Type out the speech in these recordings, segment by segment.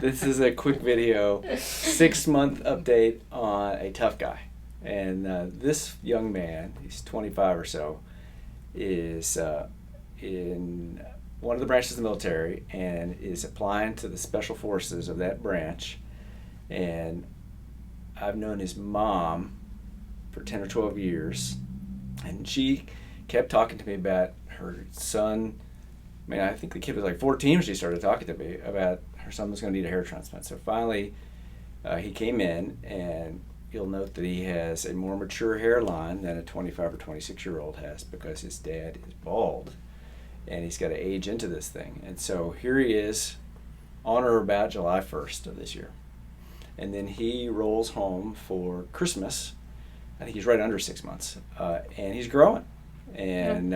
This is a quick video, 6-month update on a tough guy. And this young man, he's 25 or so, is in one of the branches of the military and is applying to the special forces of that branch. And I've known his mom for 10 or 12 years, and she kept talking to me about her son. I mean, I think the kid was like 14 when she started talking to me about her son was going to need a hair transplant. So finally, he came in, and you'll note that he has a more mature hairline than a 25 or 26-year-old has, because his dad is bald, and he's got to age into this thing. And so here he is on or about July 1st of this year. And then he rolls home for Christmas. I think he's right under 6 months, and he's growing. And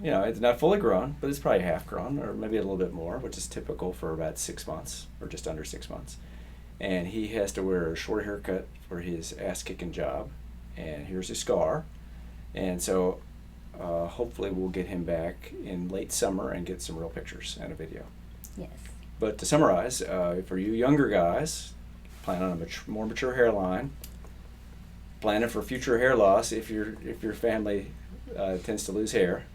it's not fully grown, but it's probably half grown, or maybe a little bit more, which is typical for about 6 months, or just under 6 months. And he has to wear a short haircut for his ass-kicking job, and here's a scar. And so hopefully we'll get him back in late summer and get some real pictures and a video. Yes. But to summarize, for you younger guys, plan on a more mature hairline, planning for future hair loss if your family tends to lose hair.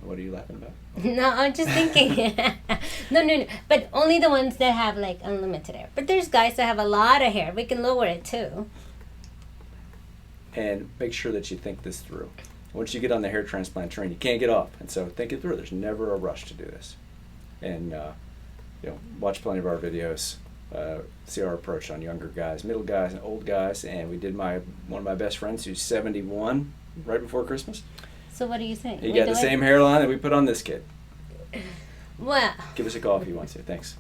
What are you laughing about? No, I'm just thinking. No. But only the ones that have like unlimited hair. But there's guys that have a lot of hair. We can lower it too. And make sure that you think this through. Once you get on the hair transplant train, you can't get off. And so think it through. There's never a rush to do this. And watch plenty of our videos. See our approach on younger guys, middle guys, and old guys. And we did one of my best friends who's 71 right before Christmas. So what do you think? He got the same hairline that we put on this kid. Well. Give us a call if you want to. Thanks.